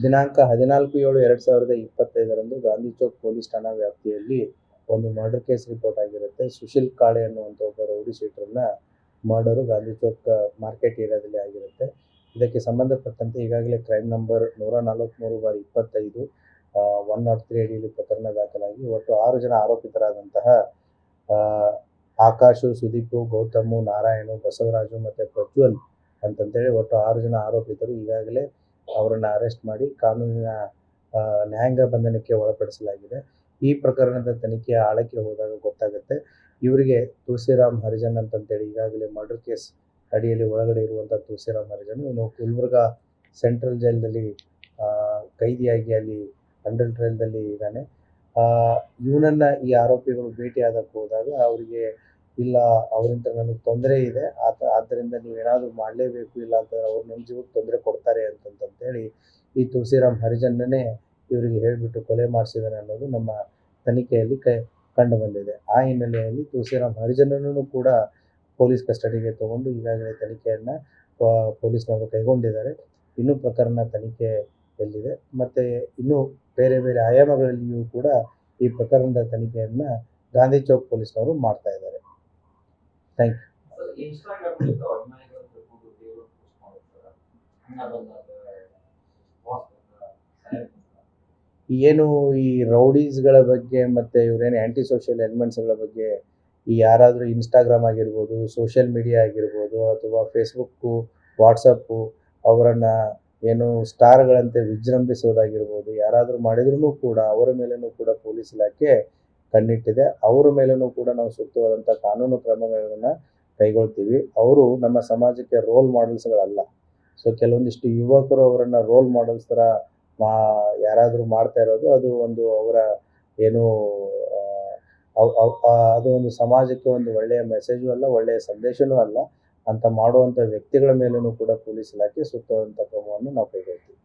ದಿನಾಂಕ 14/7/2025 ಗಾಂಧಿ ಚೌಕ್ ಪೊಲೀಸ್ ಠಾಣಾ ವ್ಯಾಪ್ತಿಯಲ್ಲಿ ಒಂದು ಮರ್ಡರ್ ಕೇಸ್ ರಿಪೋರ್ಟ್ ಆಗಿರುತ್ತೆ. ಸುಶೀಲ್ ಕಾಳೆ ಅನ್ನುವಂಥ ಒಬ್ಬ ರೌಡಿ ಶೀಟರ್ನ ಮರ್ಡರು ಗಾಂಧಿ ಚೌಕ್ ಮಾರ್ಕೆಟ್ ಏರಿಯಾದಲ್ಲಿ ಆಗಿರುತ್ತೆ. ಇದಕ್ಕೆ ಸಂಬಂಧಪಟ್ಟಂತೆ ಈಗಾಗಲೇ ಕ್ರೈಮ್ ನಂಬರ್ 143/25 103 ಅಡಿಯಲ್ಲಿ ಪ್ರಕರಣ ದಾಖಲಾಗಿ ಒಟ್ಟು 6 ಜನ ಆರೋಪಿತರಾದಂತಹ ಆಕಾಶು, ಸುದೀಪು, ಗೌತಮು, ನಾರಾಯಣು, ಬಸವರಾಜು ಮತ್ತು ಪ್ರಜ್ವಲ್ ಅಂತಂತೇಳಿ ಒಟ್ಟು 6 ಜನ ಆರೋಪಿತರು ಈಗಾಗಲೇ ಅವರನ್ನು ಅರೆಸ್ಟ್ ಮಾಡಿ ಕಾನೂನಿನ ನ್ಯಾಯಾಂಗ ಬಂಧನಕ್ಕೆ ಒಳಪಡಿಸಲಾಗಿದೆ. ಈ ಪ್ರಕರಣದ ತನಿಖೆಯ ಆಳಕ್ಕೆ ಹೋದಾಗ ಗೊತ್ತಾಗುತ್ತೆ ಇವರಿಗೆ ತುಳಸಿರಾಮ್ ಹರಿಜನ್ ಅಂತಂತೇಳಿ ಈಗಾಗಲೇ ಮರ್ಡರ್ ಕೇಸ್ ಅಡಿಯಲ್ಲಿ ಒಳಗಡೆ ಇರುವಂಥ ತುಳಸಿರಾಮ್ ಹರಿಜನ್ ಇವನು ಗುಲ್ಬರ್ಗಾ ಸೆಂಟ್ರಲ್ ಜೈಲ್ನಲ್ಲಿ ಕೈದಿಯಾಗಿ ಅಲ್ಲಿ ಅಂಡರ್ ಟ್ರಯಲ್ದಲ್ಲಿ ಇದ್ದಾನೆ. ಇವನನ್ನು ಈ ಆರೋಪಿಗಳು ಭೇಟಿಯಾದಕ್ಕೆ ಹೋದಾಗ ಅವರಿಗೆ ಇಲ್ಲ ಅವರಿಂದ ನನಗೆ ತೊಂದರೆ ಇದೆ ಆದ್ದರಿಂದ ನೀವೇನಾದರೂ ಮಾಡಲೇಬೇಕು, ಇಲ್ಲ ಅಂತಂದರೆ ಅವ್ರು ನನ್ನ ಜೀವಕ್ಕೆ ತೊಂದರೆ ಕೊಡ್ತಾರೆ ಅಂತಂತೇಳಿ ಈ ತುಳಸಿರಾಮ್ ಹರಿಜನ್ನನೇ ಇವರಿಗೆ ಹೇಳಿಬಿಟ್ಟು ಕೊಲೆ ಮಾಡಿಸಿದ್ದಾನೆ ಅನ್ನೋದು ನಮ್ಮ ತನಿಖೆಯಲ್ಲಿ ಕಂಡು ಬಂದಿದೆ. ಆ ಹಿನ್ನೆಲೆಯಲ್ಲಿ ತುಳಸಿರಾಮ್ ಹರಿಜನನೂ ಕೂಡ ಪೊಲೀಸ್ ಕಸ್ಟಡಿಗೆ ತಗೊಂಡು ಈಗಾಗಲೇ ತನಿಖೆಯನ್ನು ಪೊಲೀಸ್ನವರು ಕೈಗೊಂಡಿದ್ದಾರೆ. ಇನ್ನೂ ಪ್ರಕರಣ ತನಿಖೆಯಲ್ಲಿದೆ ಮತ್ತು ಇನ್ನೂ ಬೇರೆ ಬೇರೆ ಆಯಾಮಗಳಲ್ಲಿಯೂ ಕೂಡ ಈ ಪ್ರಕರಣದ ತನಿಖೆಯನ್ನು ಗಾಂಧಿ ಚೌಕ್ ಪೊಲೀಸ್ನವರು ಮಾಡ್ತಾ ಇದ್ದಾರೆ. Thank you. ಏನು ಈ ರೌಡೀಸ್ಗಳ ಬಗ್ಗೆ ಮತ್ತು ಇವರೇನು ಆ್ಯಂಟಿ ಸೋಷಿಯಲ್ ಎಲಿಮೆಂಟ್ಸ್ಗಳ ಬಗ್ಗೆ ಈ ಯಾರಾದರೂ ಇನ್ಸ್ಟಾಗ್ರಾಮ್ ಆಗಿರ್ಬೋದು, ಸೋಷಿಯಲ್ ಮೀಡಿಯಾ ಆಗಿರ್ಬೋದು ಅಥವಾ ಫೇಸ್ಬುಕ್ಕು, ವಾಟ್ಸಪ್ಪು ಅವರನ್ನು ಏನು ಸ್ಟಾರ್ಗಳಂತೆ ವಿಜೃಂಭಿಸೋದಾಗಿರ್ಬೋದು ಯಾರಾದರೂ ಮಾಡಿದ್ರೂ ಕೂಡ ಅವರ ಮೇಲೂ ಕೂಡ ಪೊಲೀಸ್ ಇಲಾಖೆ ಕಣ್ಣಿಟ್ಟಿದೆ. ಅವರ ಮೇಲೂ ಕೂಡ ನಾವು ಸೂಕ್ತವಾದಂಥ ಕಾನೂನು ಕ್ರಮಗಳನ್ನು ಕೈಗೊಳ್ತೀವಿ. ಅವರು ನಮ್ಮ ಸಮಾಜಕ್ಕೆ ರೋಲ್ ಮಾಡೆಲ್ಸ್ಗಳಲ್ಲ. ಸೊ ಕೆಲವೊಂದಿಷ್ಟು ಯುವಕರು ಅವರನ್ನು ರೋಲ್ ಮಾಡೆಲ್ಸ್ ಥರ ಯಾರಾದರೂ ಮಾಡ್ತಾ ಇರೋದು ಅದು ಒಂದು ಅವರ ಏನು ಅದು ಒಂದು ಸಮಾಜಕ್ಕೆ ಒಂದು ಒಳ್ಳೆಯ ಮೆಸೇಜು ಅಲ್ಲ, ಒಳ್ಳೆಯ ಸಂದೇಶವೂ ಅಲ್ಲ. ಅಂತ ಮಾಡುವಂಥ ವ್ಯಕ್ತಿಗಳ ಮೇಲೂ ಕೂಡ ಪೊಲೀಸ್ ಇಲಾಖೆ ಸೂಕ್ತವಾದಂಥ ಕ್ರಮವನ್ನು ನಾವು ಕೈಗೊಳ್ತೀವಿ.